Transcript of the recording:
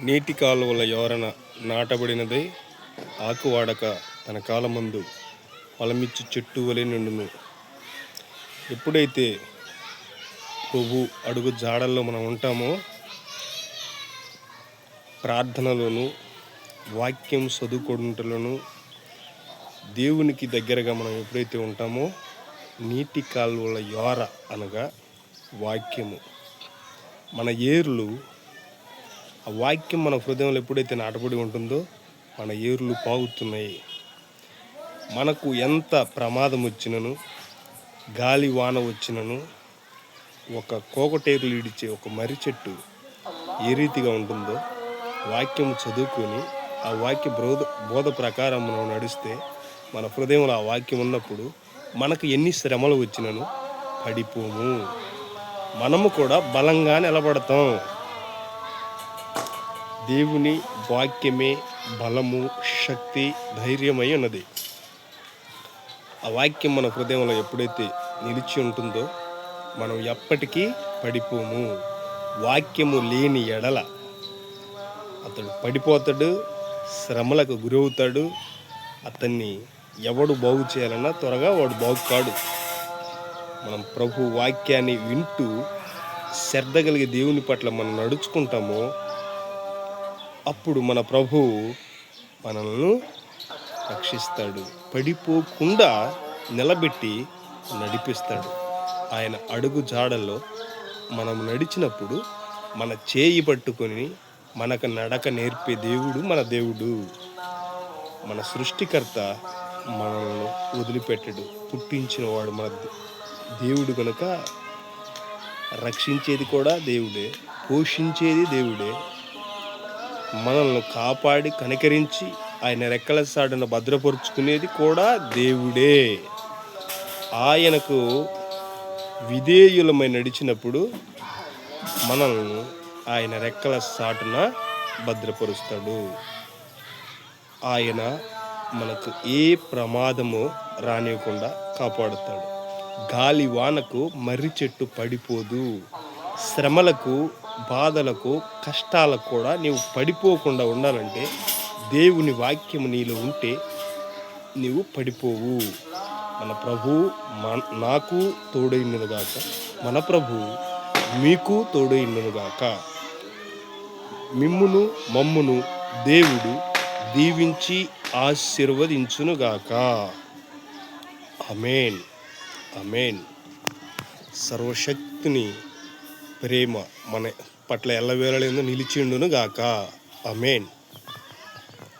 నీటి కాలువల యోరన నాటబడినదై ఆకువాడక తన కాలమందు ఫలమిచ్చి చెట్టు వలె నిండును. ఎప్పుడైతే ప్రభు అడుగు జాడల్లో మనం ఉంటామో, ప్రార్థనలోను వాక్యం చదువుకోవడంలోను దేవునికి దగ్గరగా మనం ఎప్పుడైతే ఉంటామో, నీటి కాలువల యోర అనగా వాక్యము, మన ఏర్లు, ఆ వాక్యం మన హృదయంలో ఎప్పుడైతే నాటబడి ఉంటుందో మన ఏర్లు పాగుతున్నాయి. మనకు ఎంత ప్రమాదం వచ్చినను, గాలి వాన వచ్చినను, ఒక కోకటేరులు ఇడిచే ఒక మర్రి చెట్టు ఏ రీతిగా ఉంటుందో, వాక్యం చదువుకొని ఆ వాక్య బోధ ప్రకారం మనం నడిస్తే, మన హృదయంలో ఆ వాక్యం ఉన్నప్పుడు మనకు ఎన్ని శ్రమలు వచ్చినను పడిపోము. మనము కూడా బలంగా నిలబడతాం. దేవుని వాక్యమే బలము, శక్తి, ధైర్యమై ఉన్నది. ఆ వాక్యం మన హృదయంలో ఎప్పుడైతే నిలిచి ఉంటుందో మనం ఎప్పటికీ పడిపోము. వాక్యము లేని ఎడల అతడు పడిపోతాడు, శ్రమలకు గురవుతాడు. అతన్ని ఎవడు బాగు చేయాలన్నా త్వరగా వాడు బాగు కాడు. మనం ప్రభు వాక్యాన్ని వింటూ శ్రద్ధ కలిగి దేవుని పట్ల మనం నడుచుకుంటామో, అప్పుడు మన ప్రభువు మనల్ని రక్షిస్తాడు, పడిపోకుండా నిలబెట్టి నడిపిస్తాడు. ఆయన అడుగు జాడల్లో మనం నడిచినప్పుడు మన చేయి పట్టుకొని మనకు నడక నేర్పే దేవుడు మన దేవుడు. మన సృష్టికర్త మనల్ని వదిలిపెట్టడు. పుట్టించిన వాడు మన దేవుడు కనుక రక్షించేది కూడా దేవుడే, పోషించేది దేవుడే. మనల్ని కాపాడి కనికరించి ఆయన రెక్కల సాటున భద్రపరుచుకునేది కూడా దేవుడే. ఆయనకు విధేయులమై నడిచినప్పుడు మనల్ని ఆయన రెక్కల సాటున భద్రపరుస్తాడు. ఆయన మనకు ఏ ప్రమాదము రానివ్వకుండా కాపాడుతాడు. గాలి వానకు మర్రి చెట్టు పడిపోదు. శ్రమలకు, బాధలకు, కష్టాలకు కూడా నీవు పడిపోకుండా ఉండాలంటే దేవుని వాక్యము నీలో ఉంటే నీవు పడిపోవు. మన ప్రభువు నాకు తోడైనగాక, మన ప్రభువు మీకు తోడైనగాక. మిమ్మును మమ్మును దేవుడు దీవించి ఆశీర్వదించునుగాక. ఆమేన్, ఆమేన్. సర్వశక్తిని ప్రేమ మన పట్ల ఎల్లవేళలా నిలిచిండును గాక. ఆమేన్.